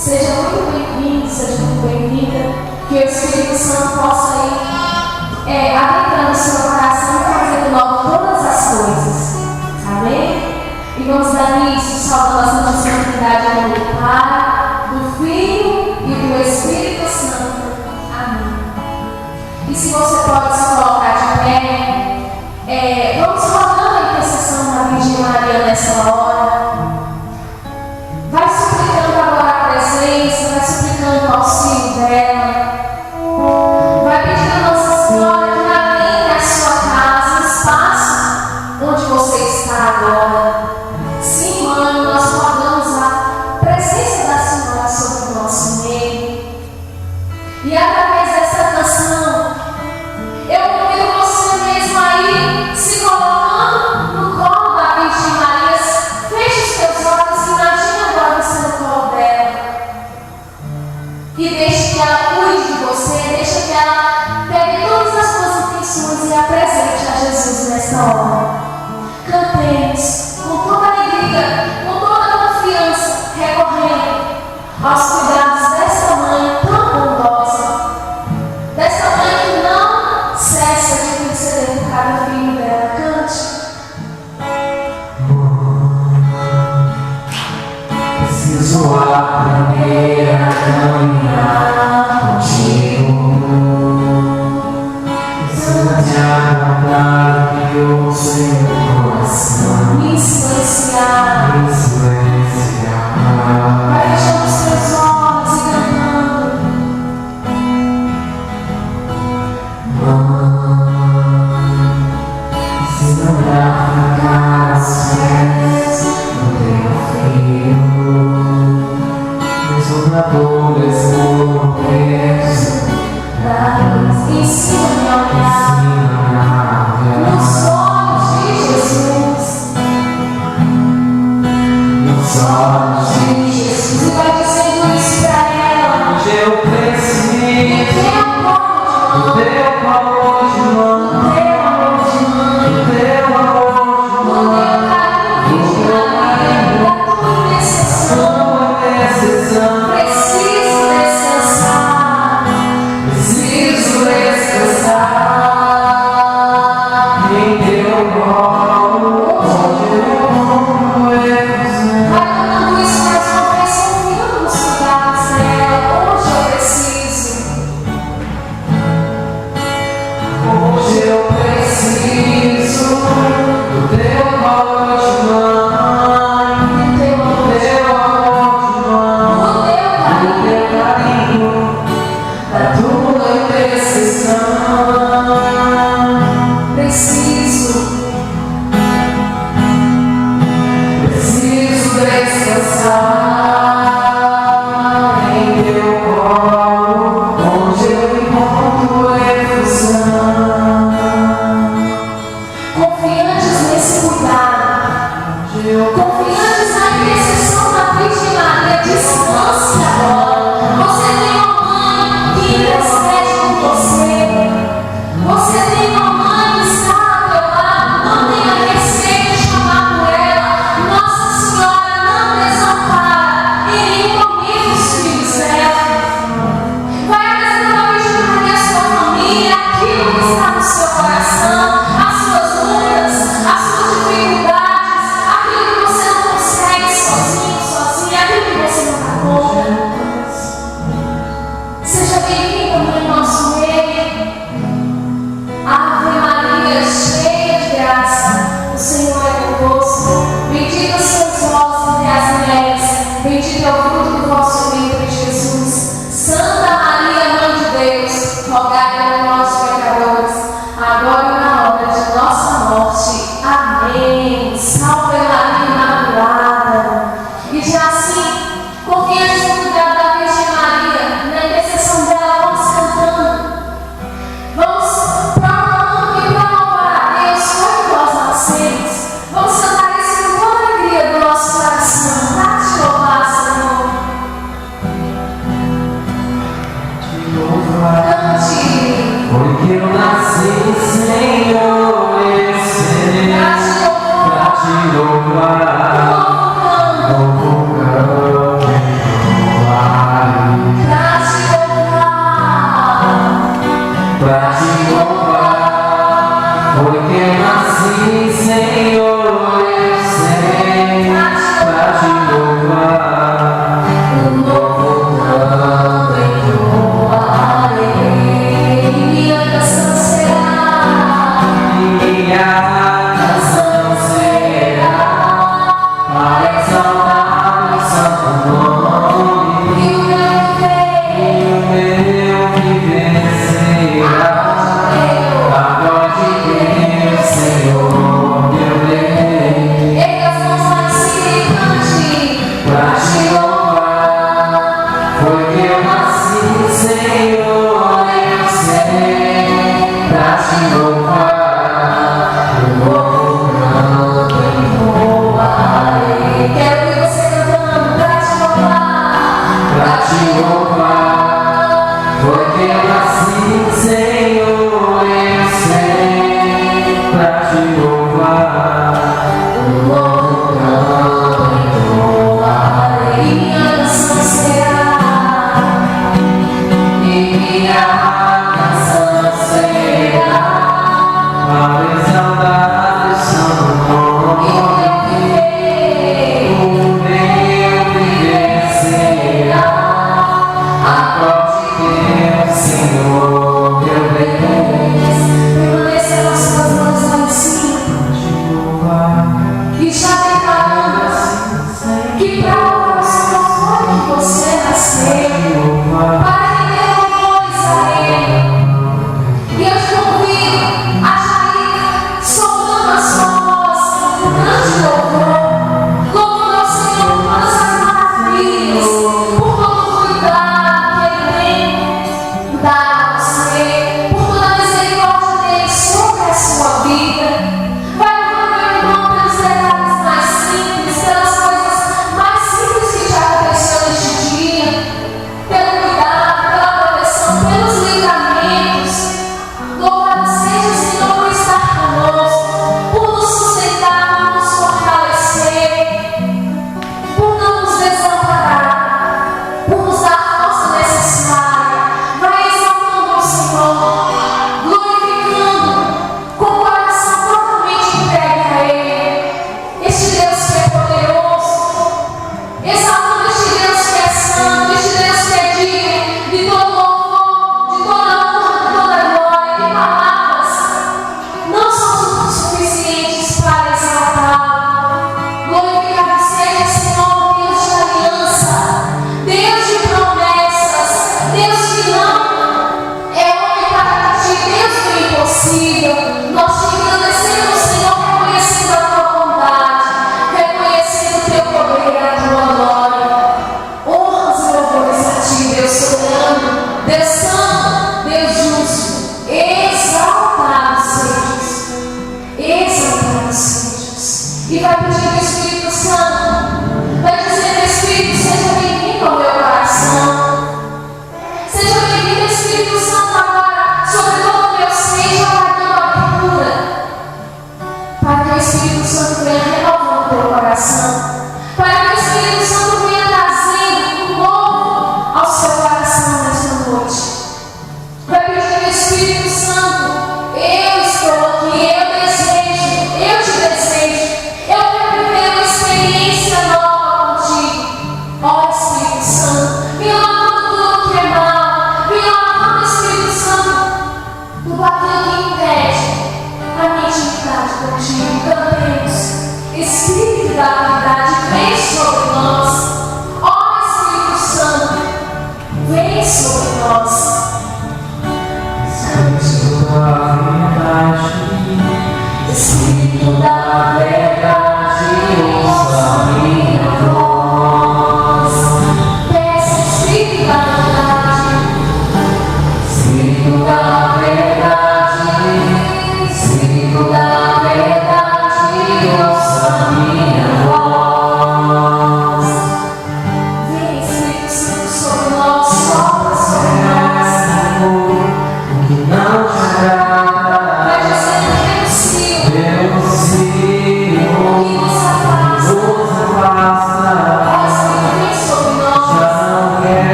Seja muito bem-vindo, seja muito bem-vinda. Que o Espírito Santo possa ir adentrando o seu coração e fazendo logo todas as coisas. Amém? E vamos dar início, saudando a Santa Santidade em nome do Pai, do Filho e do Espírito Santo. Amém. E se você pode se colocar de pé, vamos rodando a intercessão da Virgem Maria nessa hora. Vai suplicando agora a presença, vai suplicando o auxílio dela. Vai pedindo a Nossa Senhora que alinhe a sua casa, o espaço onde você está agora. Sim, mãe, nós rodamos a presença da Senhora sobre o nosso meio. E através dessa canção, eu convido você mesmo aí, se colocando no colo da Virgem Maria. Feche os teus olhos e imagine agora você no colo dela. E deixe que ela cuide de você, deixe que ela pegue todas as suas intenções e apresente a Jesus nesta hora. Cantemos com toda alegria, com toda confiança, recorrendo aos cuidados desta mãe tão bondosa, desta mãe que não cessa de interceder por cada filho dela. Cante. Preciso aprender a caminhar contigo. Preciso te aguardar que eu sei o coração. Me influenciar. Me influenciar. Vai fechando os teus olhos e cantando. Preciso olhar pra cara aos pés do teu filho. Mesmo na dor, mesmo no peso da luz. Ensina-me a olhar nos olhos de Jesus. Nos olhos de Jesus. E vai dizendo isso pra ela. hoje eu preciso do teu amor de mão, do teu amor de mão, do teu amor de mão, Do teu carinho, Virgem Maria, da tua intercessão. Preciso descansar. Preciso descansar em teu colo, onde eu vou refusar. Vai cantando isso mais uma vez, confiando nos cuidados dela. Hoje eu preciso. Hoje eu preciso do teu colo de mãe, Do teu amor, do teu amor de mãe, do teu do teu carinho. carinho, da tua intercessão. Preciso. Preciso descansar em teu colo, onde eu encontro refusão. Confiantes nesse cuidado, confiantes na intercessão da Virgem Maria, descanse agora. Você tem uma mãe que intercede por você. Você tem uma mãe que está ao teu lado. Não tenha receio de chamar por ela. Nossa Senhora não desampara em nenhum momento os filhos dela. Vai apresentar a Virgem Maria a sua família, aquilo que está no seu coração, as suas lutas, as suas dificuldades, aquilo que você não consegue sozinho, sozinha, aquilo que você não dá conta. Seja bem-vinda, mãe, no nosso meio. Ave Maria, cheia de graça, o Senhor é convosco. Bendita sois vós entre as mulheres, bendito é o fruto do vosso ventre, Jesus. Santa Maria, Mãe de Deus, rogai por nós, pecadores, agora e na hora de nossa morte. Amém. Salve Maria Imaculada. E já assim, confiantes no cuidado da Virgem Maria, na intercessão dela, vamos cantando. Vamos proclamando que para louvar a Deus foi que nós nascemos. Vamos cantar isso com toda a alegria do nosso coração. Para te louvar, Senhor. Te louvar, Cante. porque eu nasci, Senhor, eu sei, pra te louvar, novo canto,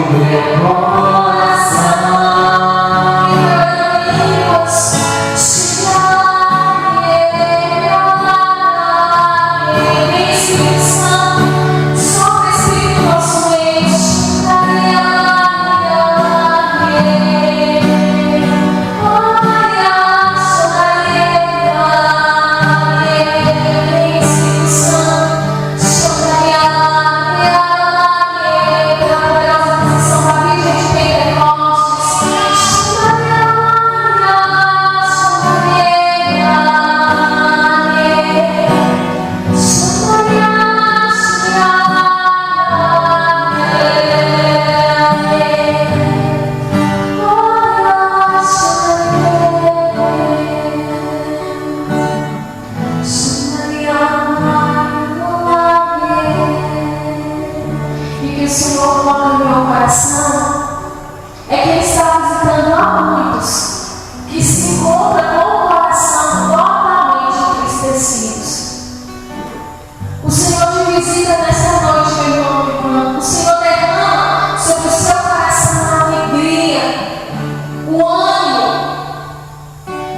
Meu coração que o Senhor coloca no meu coração é que Ele está visitando a muitos que se encontram com o coração totalmente entristecidos. O Senhor te visita nessa noite, meu irmão, meu irmão. O Senhor derrama sobre o seu coração a alegria, o ânimo.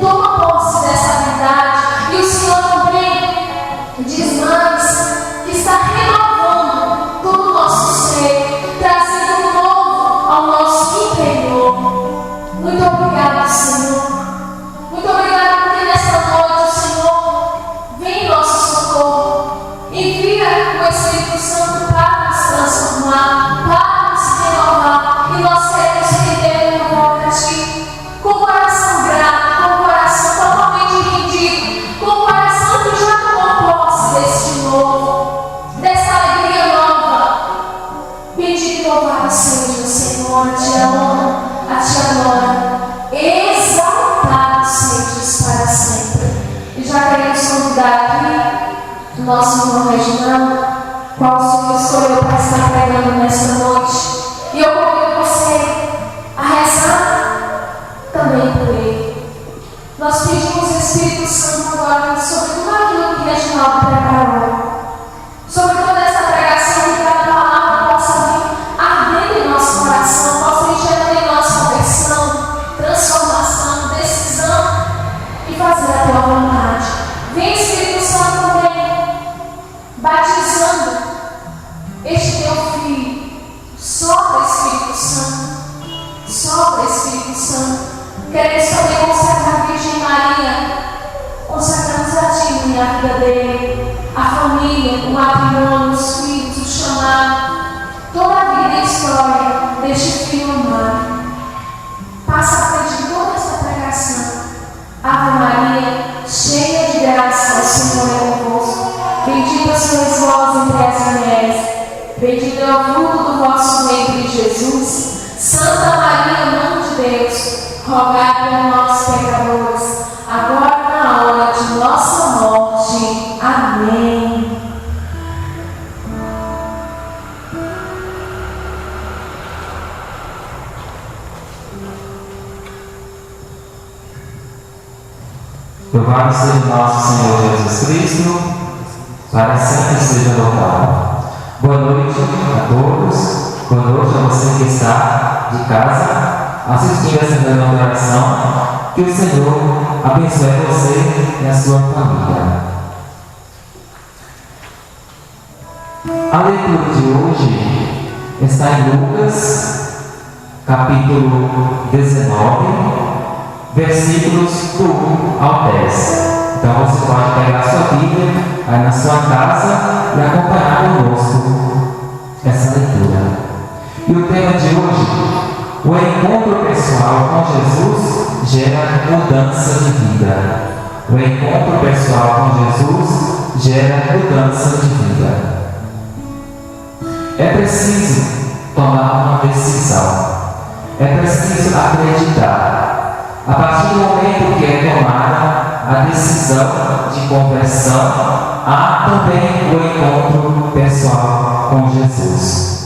Toma posse dessa verdade. E o Senhor também diz mais que está renovando todo o nosso ser, trazendo novo ao nosso interior. Muito obrigado, Senhor. Muito obrigado porque nessa noite o Senhor vem em nosso socorro. Envia o Espírito Santo para nos transformar, para nos renovar. E nós queremos render de volta a Ti, com o coração grato, com o coração totalmente rendido, com o coração que já tomou posse deste novo, dessa alegria nova. Bendito e louvado seja o Senhor, a Ti a honra, a Ti a glória. Exaltado sejas para sempre. E já queremos convidar aqui o nosso irmão Reginaldo, qual o Senhor escolheu para estar pregando nesta noite. E eu convido você a rezar também por ele. Nós pedimos o Espírito Santo agora sobre tudo aquilo que Reginaldo preparou, sobre toda essa pregação, que cada palavra possa vir ardendo em nosso coração, possa ir gerando em nós conversão, transformação, decisão e fazer a tua vontade. Vem, Espírito Santo, também batizando este teu filho. Sopra, Espírito Santo. Sopra, Espírito Santo. Queremos também consagrar a Virgem Maria. Consagramos a Ti, a vida dele, a família, o matrimônio, os filhos, o chamado, toda a vida e a história deste filho amado. Passa à frente de toda essa pregação. Ave Maria, cheia de graça, o Senhor é convosco. Bendita sois vós entre as mulheres. Bendito é o fruto do vosso ventre, Jesus. Santa Maria, Mãe de Deus, rogai por nós, pecadores, agora e na hora de nossa morte. Amém. Louvado seja nosso Senhor Jesus Cristo, para sempre seja louvado. Boa noite a todos, boa noite a você que está de casa, assistindo essa reunião de oração. Que o Senhor abençoe você e a sua família. A leitura de hoje está em Lucas, capítulo 19, versículos do 1 ao 10. Então você pode pegar a sua Bíblia aí na sua casa e acompanhar conosco essa leitura. E o tema de hoje, o encontro pessoal com Jesus gera mudança de vida. O encontro pessoal com Jesus gera mudança de vida. É preciso tomar uma decisão. É preciso acreditar. A partir do momento que é tomada a decisão de conversão, há também o encontro pessoal com Jesus.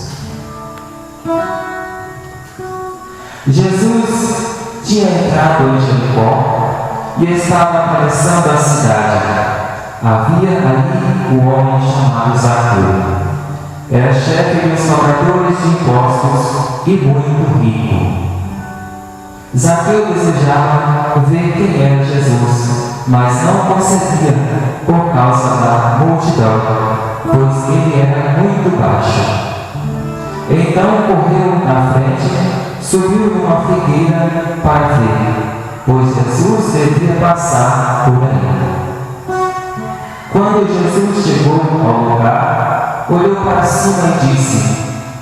Jesus tinha entrado em Jericó e estava atravessando a cidade. Havia ali um homem chamado Zaqueu. Era chefe dos cobradores de impostos e muito rico. Zaqueu desejava ver quem era Jesus, mas não conseguia por causa da multidão, pois ele era muito baixo. Então correu na frente, subiu numa figueira para ver, pois Jesus devia passar por ali. Quando Jesus chegou ao lugar, olhou para cima e disse: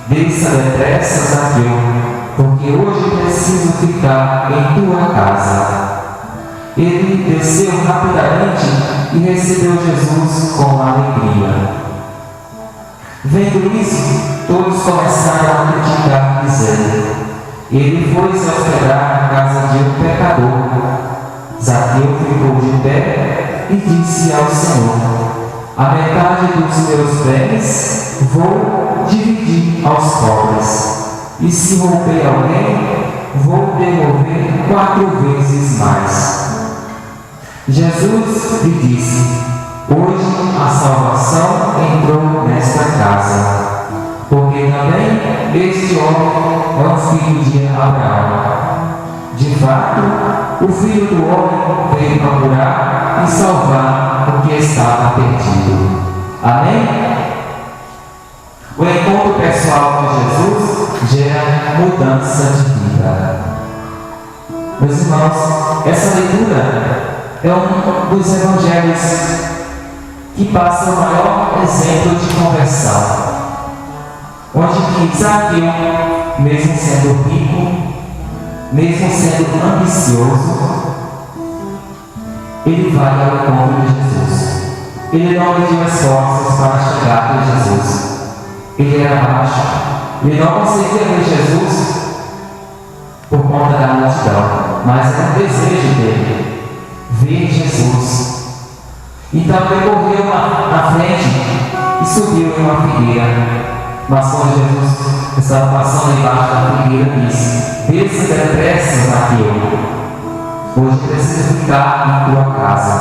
desça depressa, Zaqueu, porque hoje preciso ficar em tua casa. Ele desceu rapidamente e recebeu Jesus com alegria. Vendo isso, todos começaram a criticar, dizendo: ele foi se hospedar na casa de um pecador. Zaqueu ficou de pé e disse ao Senhor: a metade dos meus bens vou dividir aos pobres. E se roubei alguém, vou devolver 4 vezes mais. Jesus lhe disse: hoje a salvação entrou nesta casa, porque também este homem é um filho de Abraão. De fato, o Filho do Homem veio procurar e salvar o que estava perdido. Amém? O encontro pessoal com Jesus gera mudança de vida. Meus irmãos, essa leitura é um dos evangelhos que passa o maior exemplo de conversão, onde que Zaqueu, mesmo sendo rico, mesmo sendo ambicioso, ele vai ao encontro de Jesus. Ele não mediu esforços para chegar a Jesus. Ele era baixo, ele não conseguia ver Jesus por conta da multidão, mas era o desejo dele, ver Jesus. Então ele correu na frente e subiu em uma figueira. Mas quando Jesus estava passando embaixo da figueira, disse: desça depressa, Zaqueu, hoje preciso ficar em tua casa.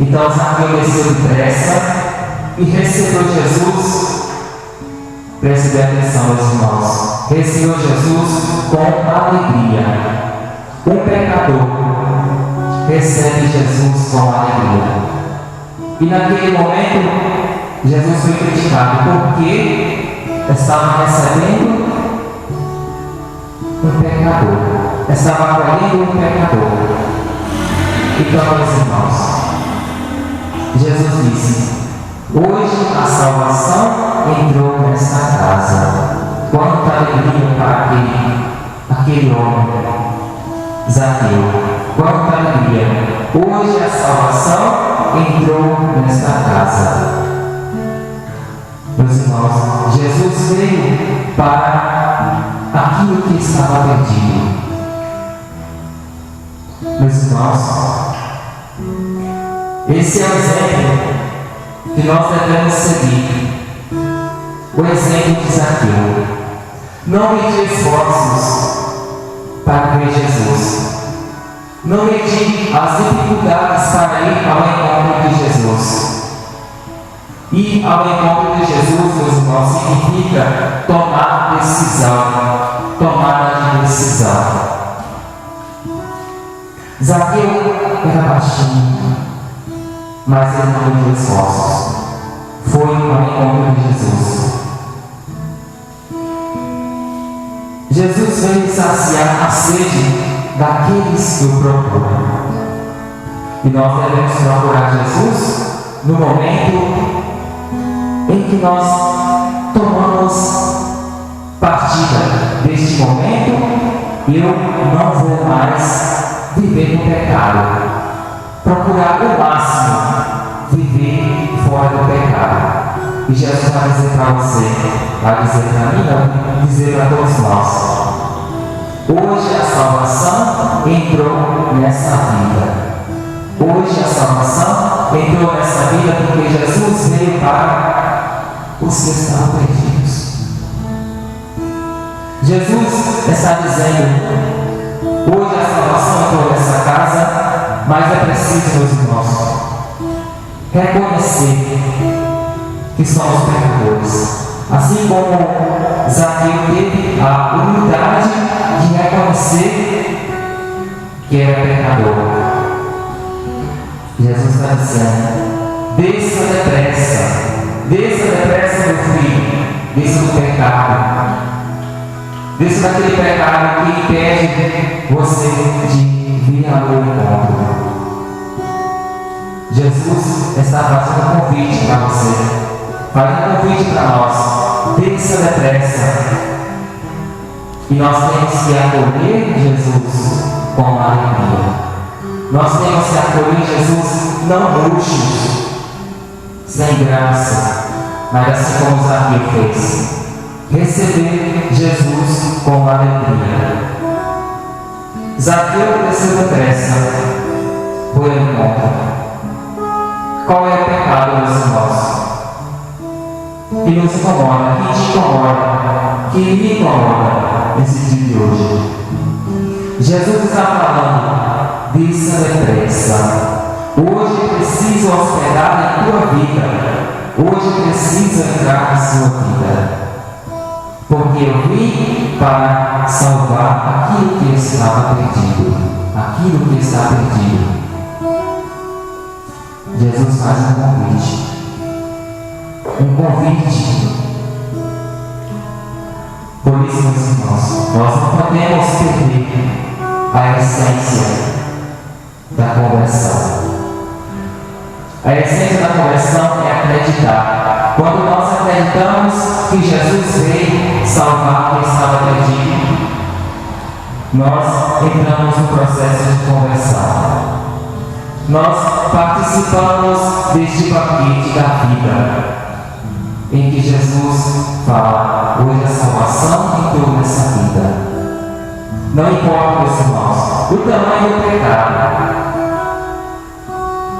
Então Zaqueu desceu depressa e recebeu Jesus. Preste atenção, meus irmãos. Recebeu Jesus com alegria. Um pecador recebe Jesus com alegria. E naquele momento, Jesus foi criticado porque estava recebendo um pecador, estava acolhendo um pecador. Então, meus irmãos, Jesus disse: hoje a salvação entrou nesta casa. Quanta alegria para aquele homem, Zaqueu. Quanta alegria! Hoje a salvação entrou nesta casa. Meus irmãos, Jesus veio para aquilo que estava perdido. Meus irmãos, esse é o exemplo que nós devemos seguir. O exemplo de Zaqueu. Não medir esforços para ver Jesus. Não medir as dificuldades para ir ao encontro de Jesus. Ir ao encontro de Jesus, meus irmãos, significa tomar decisão. Tomada de decisão. Zaqueu era baixinho, mas ele não mediu esforços. Foi ao encontro de Jesus. Jesus veio saciar a sede daqueles que o procuram. E nós devemos procurar Jesus no momento em que nós tomamos partida deste momento. Eu não vou mais viver no pecado. Procurar o máximo viver fora do pecado. E Jesus vai dizer para você, vai dizer para mim, vai dizer para todos nós: hoje a salvação entrou nessa vida. Hoje a salvação entrou nessa vida porque Jesus veio para os que estavam perdidos. Jesus está dizendo: hoje a salvação entrou nessa casa, mas é preciso, meus irmãos, reconhecer que somos pecadores. Assim como Zaqueu teve a humildade de reconhecer que era pecador. Jesus está dizendo: desça depressa, meu filho, desça do pecado, desça daquele pecado que impede você de vir ao meu encontro. Jesus está fazendo um convite para você, fazendo um convite para nós: desça depressa. E nós temos que acolher Jesus com alegria. Nós temos que acolher Jesus não murchos, sem graça, mas assim como Zaqueu fez, receber Jesus com alegria. Zaqueu desceu depressa, foi ao encontro. Qual é o pecado, meus irmãos? que nos incomoda, que te incomoda, que me incomoda nesse dia de hoje. Jesus está falando, desça depressa. Hoje preciso hospedar em tua vida. Hoje preciso entrar na sua vida. Porque eu vim para salvar aquilo que estava perdido. Aquilo que está perdido. Jesus faz um convite. Um convite. Por isso, meus irmãos, nós não podemos perder a essência da conversão. A essência da conversão é acreditar. Quando nós acreditamos que Jesus veio salvar quem estava perdido, nós entramos no processo de conversão. Nós participamos deste paquete da vida, em que Jesus fala, hoje a salvação entrou nessa vida. Não importa, meus irmãos, o tamanho do pecado.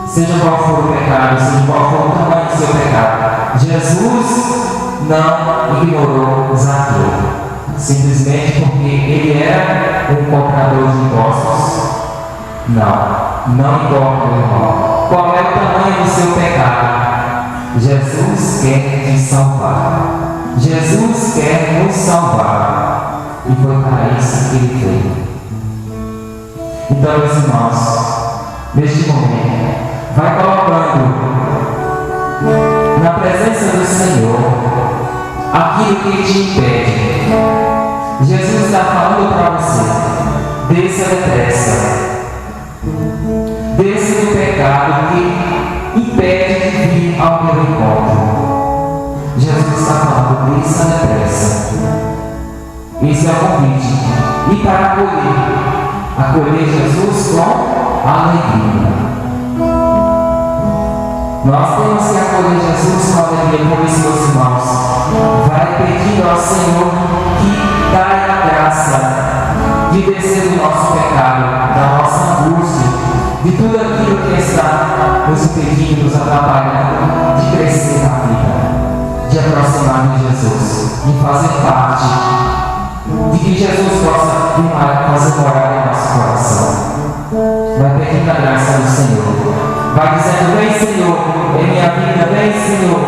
Seja qual for o pecado, seja qual for o tamanho do seu pecado, Jesus não ignorou Zaqueu. Simplesmente porque ele era um cobrador de impostos. Não importa, meu irmão, qual é o tamanho do seu pecado. Jesus quer te salvar. Jesus quer nos salvar. E foi para isso que ele veio. Então, meus irmãos, neste momento, vai colocando na presença do Senhor aquilo que te impede. Jesus está falando para você, desça depressa. Desça do pecado que impede de vir ao meu encontro. Jesus está falando, desça depressa. Esse é o convite. E para acolher Jesus com alegria. Nós temos que acolher Jesus com alegria, por isso, meus irmãos, vai pedindo ao Senhor que dá a graça de descer do nosso pecado, da nossa angústia, de tudo aquilo que está nos impedindo, nos atrapalhando, de crescer na vida, de aproximar de Jesus, de fazer parte, de que Jesus possa fazer morar em nosso coração. Vai pedindo a graça do Senhor. Vai dizendo, vem Senhor, em minha vida, vem Senhor.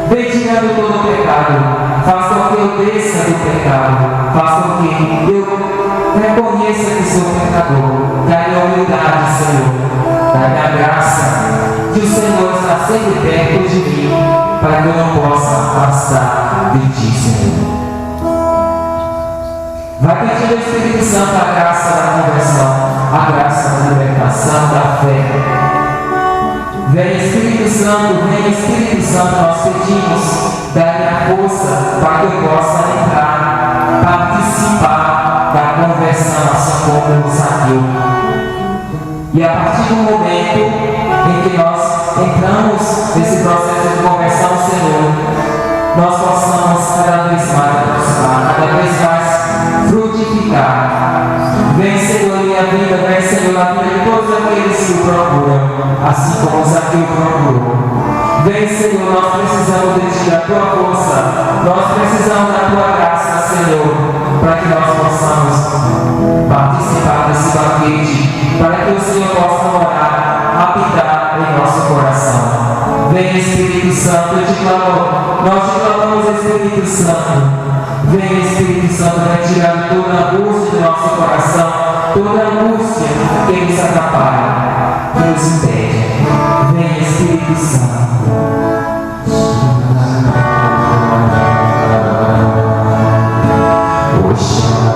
Vem tirando todo o pecado. Faça com que eu desça do pecado. Faça com que eu reconheça que sou pecador. Dá-me humildade, Senhor. Dá-me a graça que o Senhor está sempre perto de mim, para que eu não possa afastar de ti, Senhor. Vai pedindo ao Espírito Santo a graça da conversão, a graça da libertação, da fé. Vem Espírito Santo, nós pedimos, dá-me a força para que eu possa entrar, participar da conversão, assim como Zaqueu. E a partir do momento em que nós entramos nesse processo de conversão, Senhor, nós possamos cada vez mais aproximar, cada vez mais frutificar. Vem, Senhor, minha vida, vem, Senhor, na vida de todos aqueles que o procuram, assim como Zaqueu procurou. Vem, Senhor, nós precisamos de ti, da tua força, nós precisamos da tua graça, Senhor, para que nós possamos participar desse banquete, para que o Senhor possa morar, habitar em nosso coração. Vem, Espírito Santo, eu te clamo, nós te clamamos, Espírito Santo. Vem, Espírito Santo, vai tirar toda a angústia do nosso coração, toda a angústia que nos atrapalha, que nos impede. Vem, Espírito Santo. Oxalá,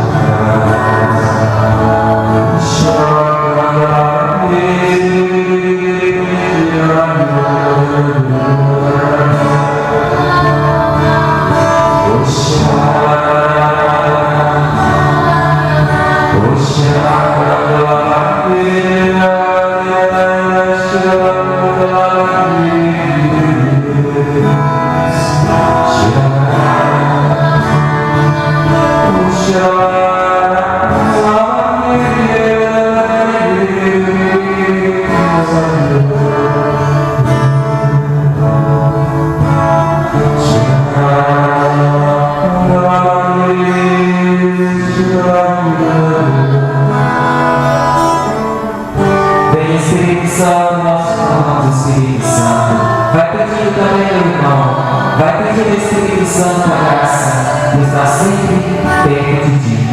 sempre perto de ti.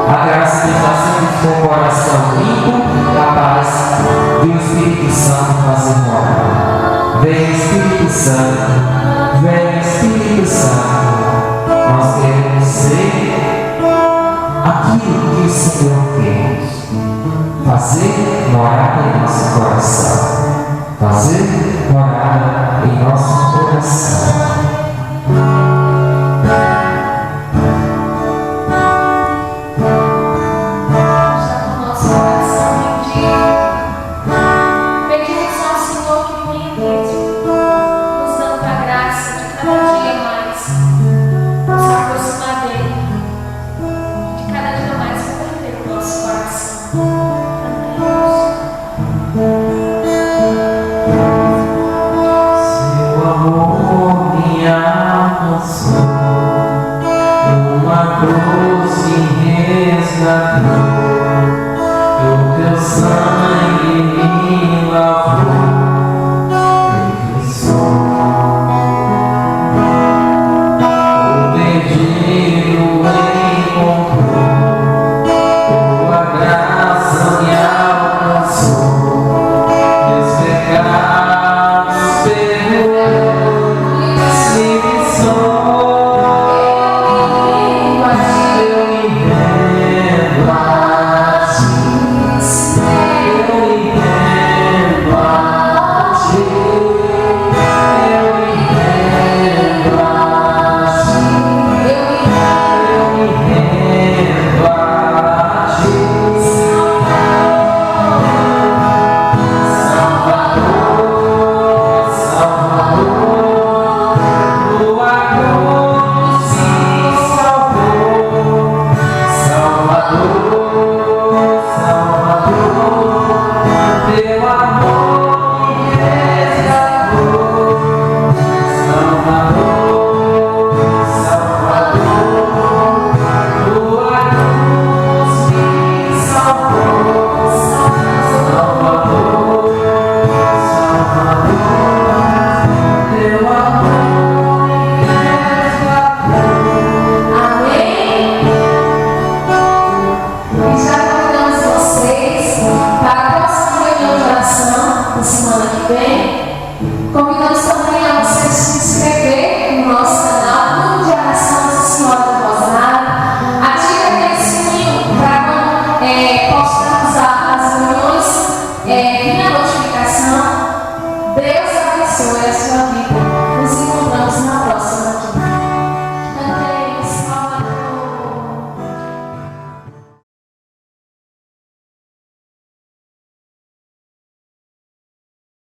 A graça de estar sempre com o coração limpo, capaz de o Espírito Santo fazer morada. Vem Espírito Santo, vem Espírito Santo. Nós queremos ser aquilo que o Senhor quer. Fazer morada em nosso coração. Fazer morada em nosso coração. Uma cruz que resgatou.